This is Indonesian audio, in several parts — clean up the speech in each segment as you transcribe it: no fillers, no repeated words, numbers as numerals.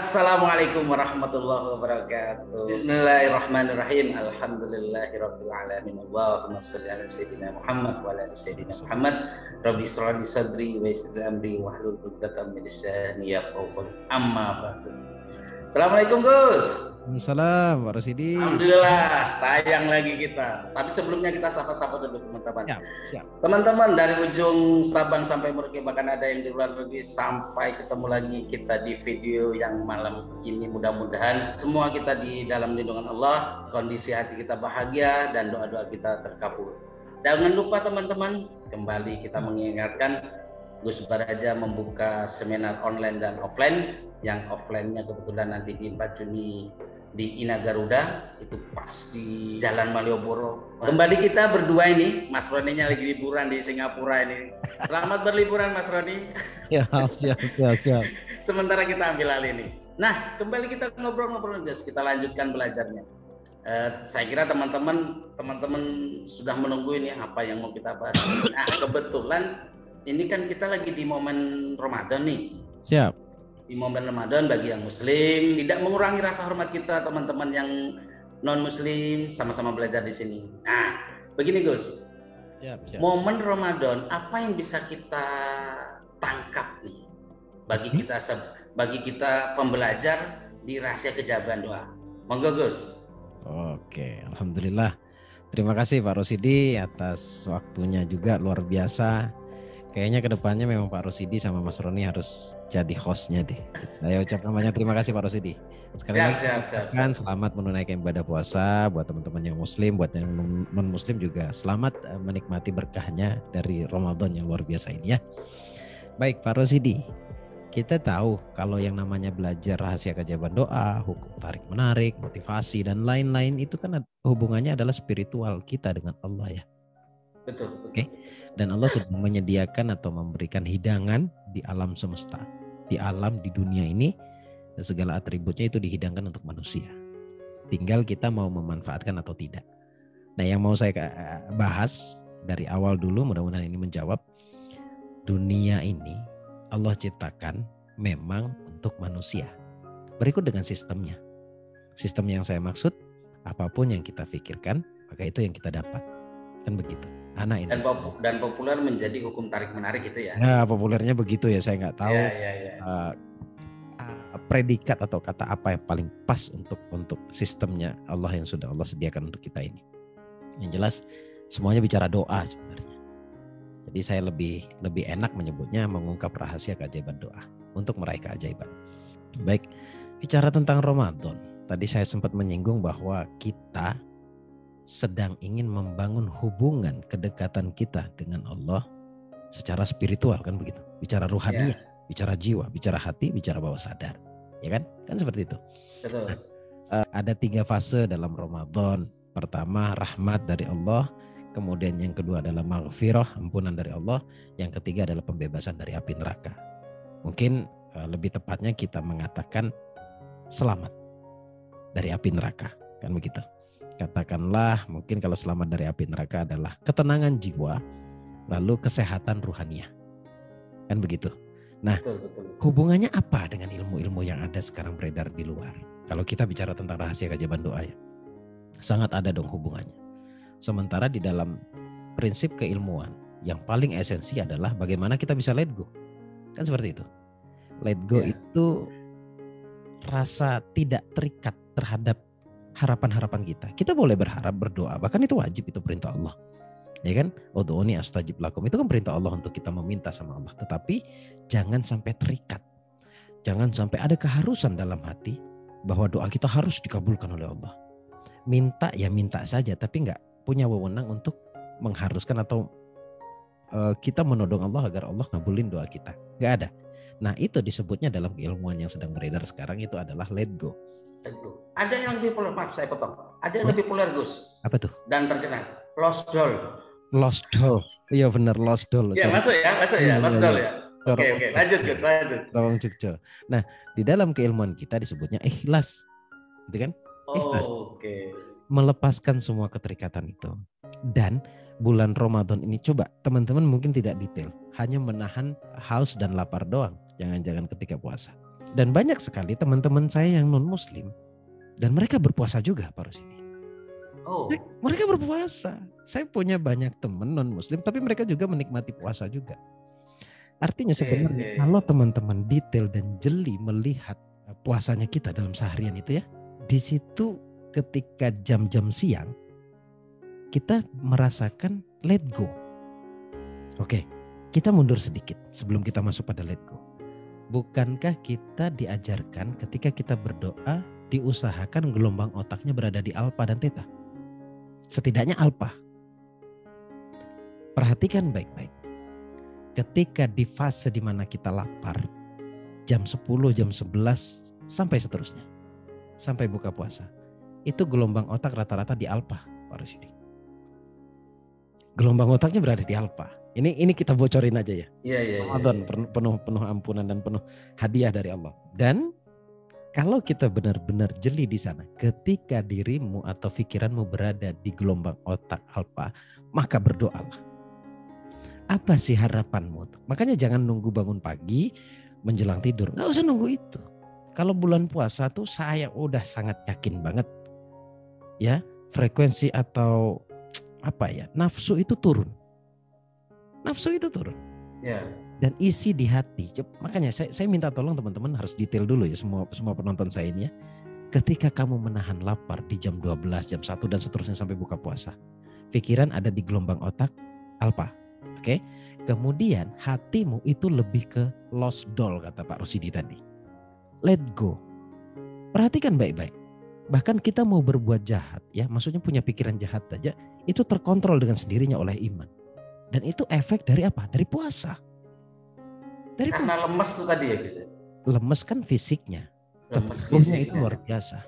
Assalamualaikum warahmatullahi wabarakatuh. Bismillahirrahmanirrahim. Alhamdulillahirabbil alamin. Allahumma shalli ala sayyidina Muhammad wa ala sayyidina Muhammad. Rabbi shrah li sadri wa yassir li amri wahlul 'uqdatam min lisani yafqahu qawli. Amma ba'du. Assalamualaikum Gus. Waalaikumsalam Pak Rosidi. Alhamdulillah tayang lagi kita. Tapi sebelumnya kita sapa-sapa dulu teman-teman. Siap. Teman-teman dari ujung Sabang sampai Merauke, bahkan ada yang di luar negeri, sampai ketemu lagi kita di video yang malam ini. Mudah-mudahan semua kita di dalam lindungan Allah, kondisi hati kita bahagia dan doa-doa kita terkabul. Jangan lupa teman-teman, kembali kita mengingatkan Gus Baraja membuka seminar online dan offline. Yang offline-nya kebetulan nanti di 4 Juni di Ina Garuda, itu pas di Jalan Malioboro. Kembali kita berdua ini, Mas Roni-nya lagi liburan di Singapura ini. Selamat berliburan Mas Roni. Ya, siap. Sementara kita ambil alih ini. Nah, kembali kita ngobrol-ngobrol guys, kita lanjutkan belajarnya. Saya kira teman-teman sudah menunggu ini apa yang mau kita bahas. Nah, kebetulan ini kan kita lagi di momen Ramadan nih. Siap. Di momen Ramadan bagi yang muslim, tidak mengurangi rasa hormat kita teman-teman yang non muslim, sama-sama belajar di sini. Nah, begini Gus. Siap. Momen Ramadan apa yang bisa kita tangkap nih bagi kita pembelajar di rahasia kejabahan doa. Monggo Gus. Oke, alhamdulillah. Terima kasih Pak Rosidi atas waktunya juga luar biasa. Kayaknya kedepannya memang Pak Rosidi sama Mas Roni harus jadi hostnya deh. Saya ucapkan banyak terima kasih Pak Rosidi. Sekali lagi siap. Selamat menunaikan ibadah puasa buat teman-teman yang muslim, buat yang non muslim juga selamat menikmati berkahnya dari Ramadan yang luar biasa ini ya. Baik Pak Rosidi, kita tahu kalau yang namanya belajar rahasia kejabahan doa, hukum tarik menarik, motivasi dan lain-lain itu kan hubungannya adalah spiritual kita dengan Allah ya. Betul. Oke. Dan Allah sudah menyediakan atau memberikan hidangan di alam semesta, di alam, di dunia ini, segala atributnya itu dihidangkan untuk manusia. Tinggal kita mau memanfaatkan atau tidak. Nah, yang mau saya bahas dari awal dulu, mudah-mudahan ini menjawab. Dunia ini Allah ciptakan memang untuk manusia. Berikut dengan sistemnya. Sistem yang saya maksud, apapun yang kita pikirkan, maka itu yang kita dapat. Kan begitu. Anak ini. Dan populer menjadi hukum tarik menarik itu ya. Nah, populernya begitu ya, saya nggak tahu. Predikat atau kata apa yang paling pas untuk sistemnya Allah yang sudah Allah sediakan untuk kita ini. Yang jelas semuanya bicara doa sebenarnya. Jadi saya lebih enak menyebutnya mengungkap rahasia keajaiban doa untuk meraih keajaiban. Baik, bicara tentang Ramadan. Tadi saya sempat menyinggung bahwa kita sedang ingin membangun hubungan kedekatan kita dengan Allah secara spiritual, kan begitu. Bicara ruhani, bicara jiwa, bicara hati, bicara bawah sadar. Ya kan? Kan seperti itu. Betul. Ada 3 fase dalam Ramadan. Pertama, rahmat dari Allah. Kemudian yang kedua adalah maghfirah, ampunan dari Allah. Yang ketiga adalah pembebasan dari api neraka. Mungkin lebih tepatnya kita mengatakan selamat dari api neraka. Kan begitu. Katakanlah mungkin kalau selamat dari api neraka adalah ketenangan jiwa, lalu kesehatan ruhaniah. Kan begitu. Nah, betul. Hubungannya apa dengan ilmu-ilmu yang ada sekarang beredar di luar? Kalau kita bicara tentang rahasia keajaiban doa ya, sangat ada dong hubungannya. Sementara di dalam prinsip keilmuan, yang paling esensi adalah bagaimana kita bisa let go. Kan seperti itu. Let go itu rasa tidak terikat terhadap harapan-harapan kita. Kita boleh berharap, berdoa, bahkan itu wajib, itu perintah Allah. Ya kan? Ud'uni astajib lakum. Itu kan perintah Allah untuk kita meminta sama Allah. Tetapi jangan sampai terikat. Jangan sampai ada keharusan dalam hati bahwa doa kita harus dikabulkan oleh Allah. Minta ya minta saja, tapi enggak punya wewenang untuk mengharuskan atau kita menodong Allah agar Allah ngabulin doa kita. Enggak ada. Nah, itu disebutnya dalam keilmuan yang sedang beredar sekarang itu adalah let go. Ada yang lebih populer, maaf saya potong. Ada yang lebih populer Gus. Apa tuh? Dan terkenal, lost doll. Lost doll. Iya benar, lost doll. Ya, masuk ya, lost doll ya. Oke, lanjut. Rawang Jogja. Nah, di dalam keilmuan kita disebutnya ikhlas. Gitu kan? Ikhlas. Oke. Melepaskan semua keterikatan itu. Dan bulan Ramadan ini coba teman-teman mungkin tidak detail, hanya menahan haus dan lapar doang. Jangan-jangan ketika puasa. Dan banyak sekali teman-teman saya yang non muslim dan mereka berpuasa juga Pak Rusidi. Oh. Mereka berpuasa. Saya punya banyak teman non muslim tapi mereka juga menikmati puasa juga. Artinya sebenarnya kalau teman-teman detail dan jeli melihat puasanya kita dalam seharian itu ya, di situ ketika jam-jam siang kita merasakan let go. Oke, kita mundur sedikit sebelum kita masuk pada let go. Bukankah kita diajarkan ketika kita berdoa diusahakan gelombang otaknya berada di alfa dan theta? Setidaknya alfa. Perhatikan baik-baik. Ketika di fase di mana kita lapar, jam 10, jam 11, sampai seterusnya. Sampai buka puasa. Itu gelombang otak rata-rata di alfa, Pak Rusidi. Gelombang otaknya berada di alfa. Ini kita bocorin aja ya. Iya. Ramadan penuh ampunan dan penuh hadiah dari Allah. Dan kalau kita benar-benar jeli di sana, ketika dirimu atau pikiranmu berada di gelombang otak alfa, maka berdoalah. Apa sih harapanmu? Makanya jangan nunggu bangun pagi menjelang tidur. Nggak usah nunggu itu. Kalau bulan puasa tuh saya udah sangat yakin banget ya, frekuensi atau apa ya, nafsu itu turun. Nafsu itu turun. Ya. Dan isi di hati. Makanya saya minta tolong teman-teman harus detail dulu ya semua penonton saya ini ya. Ketika kamu menahan lapar di jam 12, jam 1 dan seterusnya sampai buka puasa. Pikiran ada di gelombang otak alfa. Oke. Kemudian hatimu itu lebih ke lost doll kata Pak Rusidi tadi. Let go. Perhatikan baik-baik. Bahkan kita mau berbuat jahat ya, maksudnya punya pikiran jahat aja, itu terkontrol dengan sendirinya oleh iman. Dan itu efek dari apa? Dari puasa. Karena lemes tuh tadi ya gitu. Lemes kan fisiknya. Lemes Ruhnya itu luar biasa.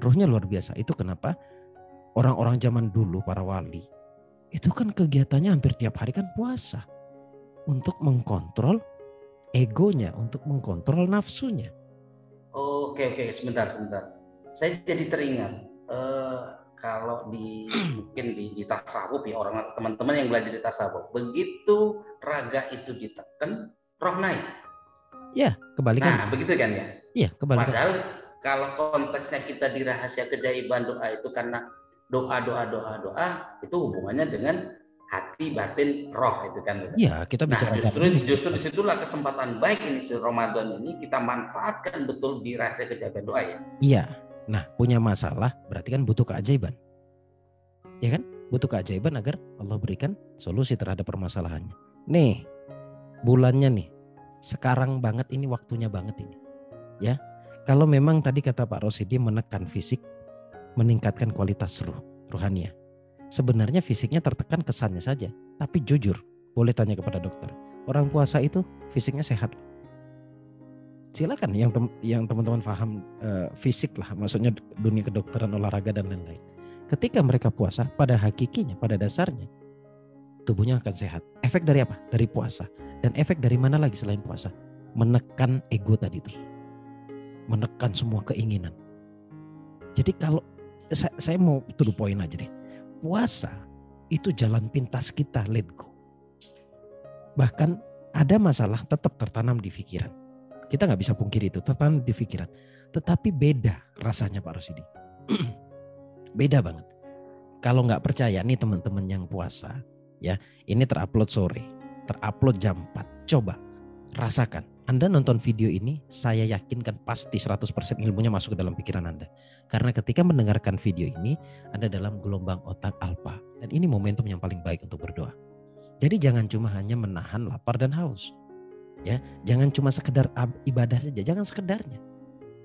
Ruhnya luar biasa. Itu kenapa orang-orang zaman dulu para wali itu kan kegiatannya hampir tiap hari kan puasa. Untuk mengkontrol egonya, untuk mengkontrol nafsunya. Oke, sebentar. Saya jadi teringat kalau mungkin di tasawuf ya, orang teman-teman yang belajar di tasawuf, begitu raga itu ditekan, roh naik. Ya, kebalikan. Nah, begitu kan ya? Iya, kebalikan. Padahal kalau konteksnya kita di rahasia keajaiban doa itu karena doa itu hubungannya dengan hati, batin, roh itu kan. Iya, kita bicara. Nah, justru disitulah kesempatan baik ini Ramadan ini kita manfaatkan betul di rahasia keajaiban doa ya. Iya. Nah, punya masalah berarti kan butuh keajaiban. Ya kan? Butuh keajaiban agar Allah berikan solusi terhadap permasalahannya. Nih, bulannya nih. Sekarang banget ini, waktunya banget ini. Ya. Kalau memang tadi kata Pak Rosidi menekan fisik, meningkatkan kualitas ruhania. Sebenarnya fisiknya tertekan kesannya saja. Tapi jujur, boleh tanya kepada dokter. Orang puasa itu fisiknya sehat. Silakan yang teman-teman paham fisik lah, maksudnya dunia kedokteran, olahraga dan lain-lain. Ketika mereka puasa, pada hakikinya, pada dasarnya tubuhnya akan sehat. Efek dari apa? Dari puasa. Dan efek dari mana lagi selain puasa? Menekan ego tadi itu, menekan semua keinginan. Jadi kalau saya mau to the point aja deh, puasa itu jalan pintas kita, let go. Bahkan ada masalah tetap tertanam di pikiran. Kita nggak bisa pungkiri itu, tertanam di pikiran. Tetapi beda rasanya Pak Rosidi. Beda banget. Kalau nggak percaya nih teman-teman yang puasa, ya ini terupload sore, terupload jam 4. Coba rasakan. Anda nonton video ini, saya yakinkan pasti 100% ilmunya masuk ke dalam pikiran Anda. Karena ketika mendengarkan video ini, Anda dalam gelombang otak alfa. Dan ini momentum yang paling baik untuk berdoa. Jadi jangan cuma hanya menahan lapar dan haus. Ya, jangan cuma sekedar ibadah saja, jangan sekedarnya.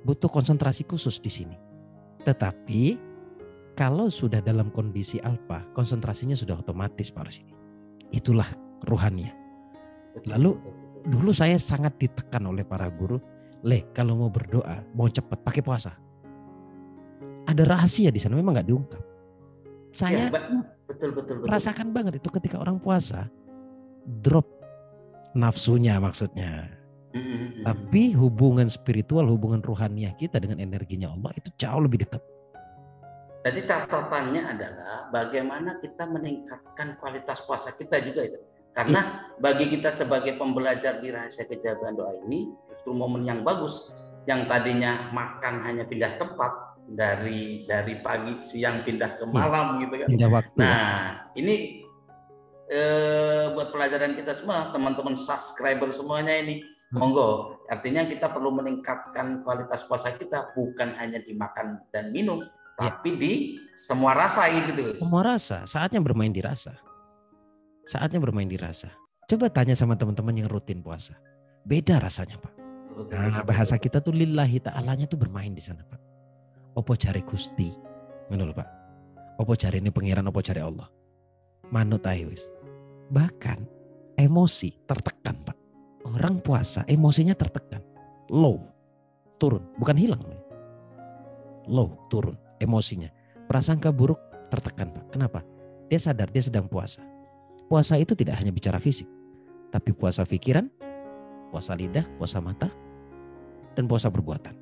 Butuh konsentrasi khusus di sini. Tetapi kalau sudah dalam kondisi alfa, konsentrasinya sudah otomatis Pak Rusidi. Itulah ruhannya. Lalu dulu saya sangat ditekan oleh para guru, kalau mau berdoa, mau cepat pakai puasa. Ada rahasia di sana, memang nggak diungkap. Saya betul. merasakan banget itu ketika orang puasa, drop nafsunya maksudnya. Tapi hubungan spiritual, hubungan ruhaniah kita dengan energinya Allah itu jauh lebih dekat. Jadi catatannya adalah bagaimana kita meningkatkan kualitas puasa kita juga itu. Karena bagi kita sebagai pembelajar di rahasia keajaiban doa ini justru momen yang bagus yang tadinya makan hanya pindah tempat dari pagi siang pindah ke malam gitu kan. Pindah waktu. Nah, ini buat pelajaran kita semua, teman-teman subscriber semuanya ini, monggo. Artinya kita perlu meningkatkan kualitas puasa kita, bukan hanya dimakan dan minum, tapi di semua rasa gitu. Semua rasa, saatnya bermain di rasa. Saatnya bermain di rasa. Coba tanya sama teman-teman yang rutin puasa. Beda rasanya, Pak. Nah, bahasa kita tuh lillahi ta'alanya tuh bermain di sana, Pak. Opo cari Gusti. Ngono Pak. Opo cari ini pangeran, opo cari Allah. Manut ae wis. Bahkan emosi tertekan, Pak. Orang puasa emosinya tertekan. Low. Turun, bukan hilang. Low, turun emosinya. Prasangka buruk tertekan, Pak. Kenapa? Dia sadar dia sedang puasa. Puasa itu tidak hanya bicara fisik, tapi puasa pikiran, puasa lidah, puasa mata, dan puasa perbuatan.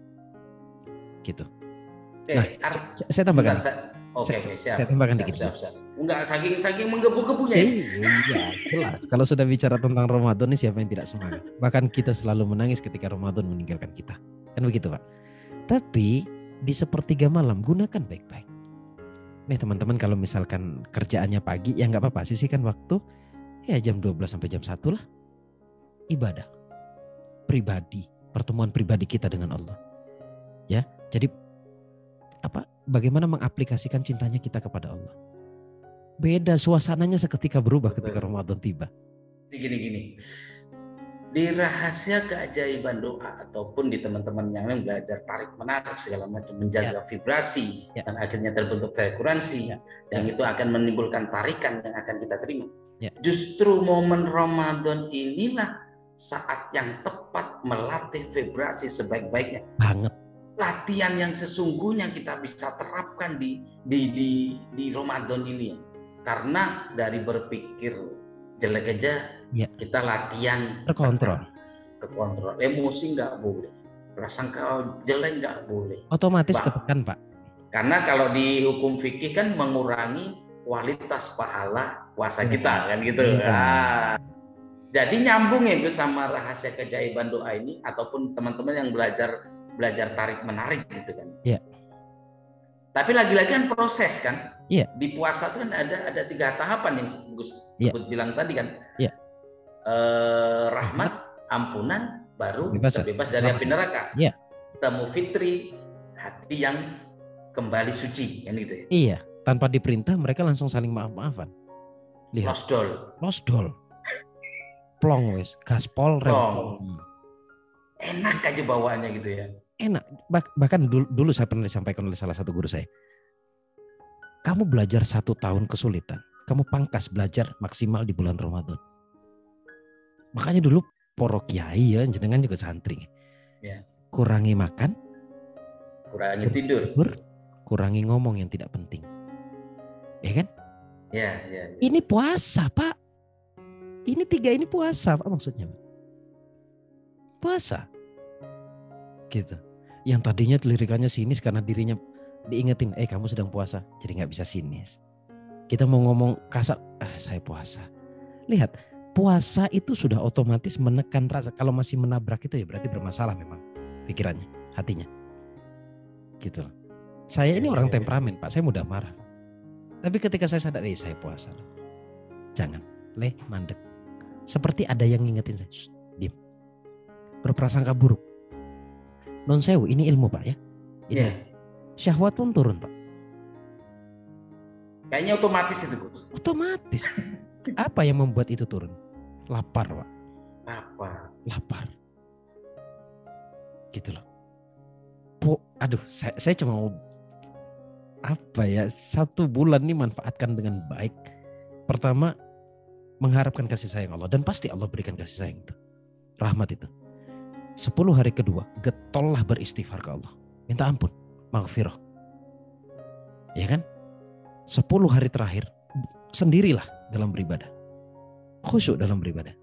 Gitu. Nah, saya tambahkan. Siap. Saya tambahkan dikit. Siap. Enggak, saking menggebu-gebunya. Iya, jelas. Kalau sudah bicara tentang Ramadan ini siapa yang tidak semangat? Bahkan kita selalu menangis ketika Ramadan meninggalkan kita. Kan begitu, Pak. Tapi di sepertiga malam gunakan baik-baik. Nih teman-teman, kalau misalkan kerjaannya pagi, ya nggak apa-apa, sisihkan waktu ya jam 12 sampai jam 1 lah. Ibadah pribadi, pertemuan pribadi kita dengan Allah. Ya, jadi bagaimana mengaplikasikan cintanya kita kepada Allah. Beda suasananya seketika berubah ketika Ramadan tiba. Gini. Di rahasia keajaiban doa ataupun di teman-teman yang lain belajar tarik menarik segala macam, menjaga vibrasi dan akhirnya terbentuk frekuensi yang itu akan menimbulkan tarikan yang akan kita terima. Justru momen Ramadan inilah saat yang tepat melatih vibrasi sebaik-baiknya. Banget. Latihan yang sesungguhnya kita bisa terapkan di Ramadan ini. Karena dari berpikir jelek aja kita latihan terkontrol. Kekontrol. Emosi nggak boleh. Prasangka jelek nggak boleh. Otomatis ketekan, Pak. Karena kalau di hukum fikih kan mengurangi kualitas pahala puasa kita kan gitu. Nah, jadi nyambung itu sama rahasia keajaiban doa ini ataupun teman-teman yang belajar tarik menarik gitu kan. Iya. Tapi lagi-lagi kan proses kan. Iya. Di puasa itu kan ada 3 tahapan yang Gus sebut bilang tadi kan. Iya. Rahmat, ampunan, baru terbebas dari api neraka. Iya. Temu fitri, hati yang kembali suci kan gitu ya. Iya, tanpa diperintah mereka langsung saling maaf-maafan. Lihat. Losdol. Plong wis, gaspol rem. Enak aja bawaannya gitu ya. Enak. Bahkan dulu saya pernah disampaikan oleh salah satu guru saya. Kamu belajar 1 tahun kesulitan, kamu pangkas belajar maksimal di bulan Ramadan. Makanya dulu poro kiai ya, jenengan juga santri. Ya. Kurangi makan, kurangi tidur, kurangi ngomong yang tidak penting. Ya kan? Ya. Ini puasa, Pak. Ini 3 ini puasa, Pak, maksudnya. Puasa. Gitu. Yang tadinya lirikannya sinis karena dirinya diingetin, kamu sedang puasa, jadi nggak bisa sinis. Kita mau ngomong kasar, saya puasa. Lihat, puasa itu sudah otomatis menekan rasa. Kalau masih menabrak itu ya berarti bermasalah memang pikirannya, hatinya. Gitu. Saya ini orang temperamen, Pak. Saya mudah marah. Tapi ketika saya sadar, saya puasa. Jangan, mandek. Seperti ada yang ngingetin saya, diam. Berprasangka buruk. Non sewu, ini ilmu, Pak ya. Ini syahwat pun turun, Pak. Kayaknya otomatis itu, Gus. Otomatis. Apa yang membuat itu turun? Lapar, Pak. Lapar. Gitu loh. Saya cuma mau 1 bulan ini manfaatkan dengan baik. Pertama, mengharapkan kasih sayang Allah. Dan pasti Allah berikan kasih sayang itu. Rahmat itu. 10 hari kedua, getollah beristighfar ke Allah. Minta ampun, maghfirah. Ya kan? 10 hari terakhir, sendirilah dalam beribadah. Khusyuk dalam beribadah.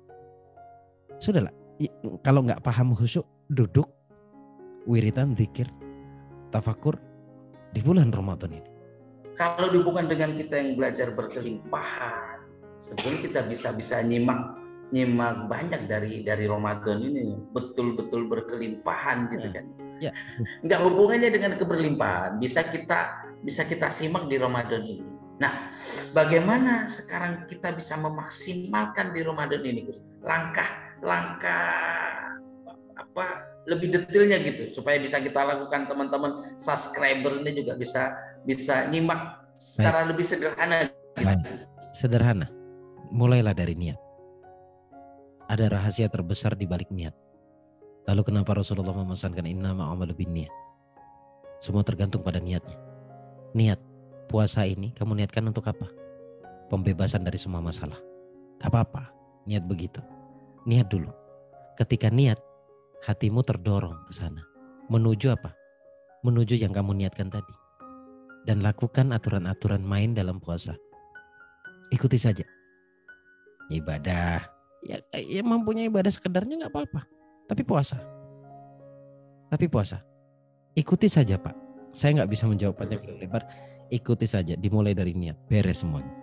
Sudahlah, kalau nggak paham khusyuk, duduk, wiritan, zikir, tafakur di bulan Ramadan ini. Kalau dihubungkan dengan kita yang belajar berkelimpahan, sebetulnya kita bisa nyimak nyimak banyak dari Ramadan ini betul-betul berkelimpahan gitu kan. Ya. Nggak hubungannya dengan keberlimpahan, bisa kita simak di Ramadan ini. Nah, bagaimana sekarang kita bisa memaksimalkan di Ramadan ini, Gus? Langkah-langkah apa lebih detailnya gitu supaya bisa kita lakukan, teman-teman subscriber ini juga bisa nyimak secara lebih sederhana gitu. Sederhana. Mulailah dari niat. Ada rahasia terbesar di balik niat. Lalu kenapa Rasulullah memesankan innama a'malu binniyat? Semua tergantung pada niatnya. Niat puasa ini kamu niatkan untuk apa? Pembebasan dari semua masalah. Gak apa-apa, niat begitu. Niat dulu. Ketika niat, hatimu terdorong ke sana. Menuju apa? Menuju yang kamu niatkan tadi. Dan lakukan aturan-aturan main dalam puasa. Ikuti saja. Ibadah, ya mempunyai ibadah sekedarnya gak apa-apa. Tapi puasa. Ikuti saja Pak. Saya nggak bisa menjawab panjang lebar. Ikuti saja, dimulai dari niat, beres semuanya.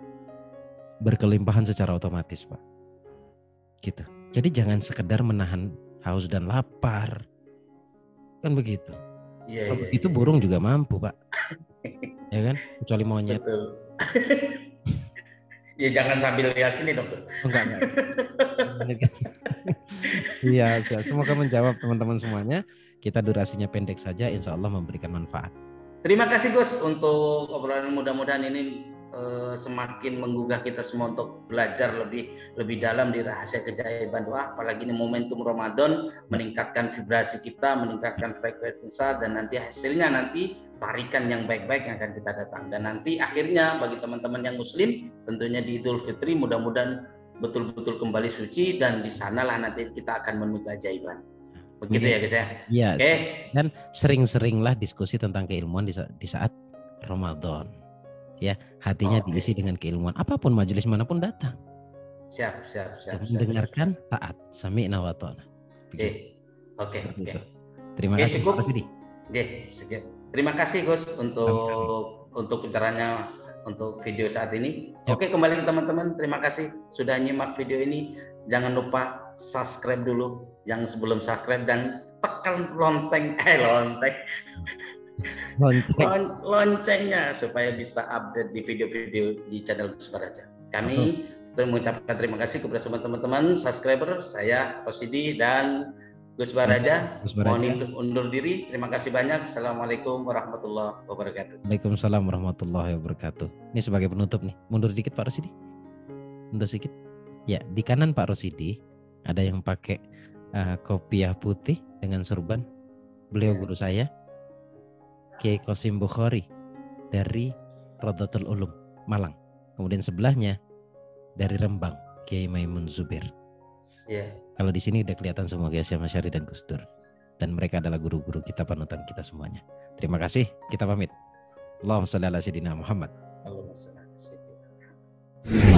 Berkelimpahan secara otomatis Pak. Gitu. Jadi jangan sekedar menahan haus dan lapar. Kan begitu. Iya. Itu burung juga mampu Pak. Ya kan? Kecuali monyet. Betul. Ya jangan sambil lihat sini dokter. Enggak. Iya, semoga menjawab teman-teman semuanya. Kita durasinya pendek saja, insya Allah memberikan manfaat. Terima kasih Gus untuk obrolan, mudah-mudahan ini semakin menggugah kita semua untuk belajar lebih dalam di rahasia keajaiban doa. Apalagi ini momentum Ramadan, meningkatkan vibrasi kita, meningkatkan frekuensi, dan nanti hasilnya tarikan yang baik-baik yang akan kita datang. Dan nanti akhirnya bagi teman-teman yang Muslim, tentunya di Idul Fitri mudah-mudahan betul-betul kembali suci, dan di sanalah nanti kita akan menuju keajaiban. Begitu ya guys ya. Iya. Okay. Dan sering-seringlah diskusi tentang keilmuan di saat Ramadan. Ya, hatinya diisi dengan keilmuan. Apapun majelis manapun datang. Siap. Mendengarkan taat. Sami'na wa ta'na. Oke. Terima kasih. Terima kasih Gus untuk bicaranya, untuk video saat ini. Oke, kembali teman-teman, terima kasih sudah nyimak video ini. Jangan lupa subscribe dulu yang sebelum subscribe, dan tekan loncengnya supaya bisa update di video-video di channel Gus Baraja. Kami mengucapkan terima kasih kepada semua teman-teman subscriber. Saya Rosidi dan Gus Baraja. Mohon undur diri. Terima kasih banyak. Assalamualaikum warahmatullahi wabarakatuh. Waalaikumsalam warahmatullahi wabarakatuh. Ini sebagai penutup nih. Mundur dikit Pak Rosidi. Mundur sedikit. Ya, di kanan Pak Rosidi ada yang pakai kopiah putih dengan sorban. Beliau guru saya, Kiai Qasim Bukhari dari Rodatul Ulum, Malang. Kemudian sebelahnya dari Rembang, Kiai Maimun Zubir. Kalau di sini udah kelihatan semua Kiai Hasyim Asy'ari dan Gus Dur. Dan mereka adalah guru-guru kita, panutan kita semuanya. Terima kasih, kita pamit. Allahumma shalli ala sayyidina Muhammad. Allahumma shalli ala sayyidina Muhammad.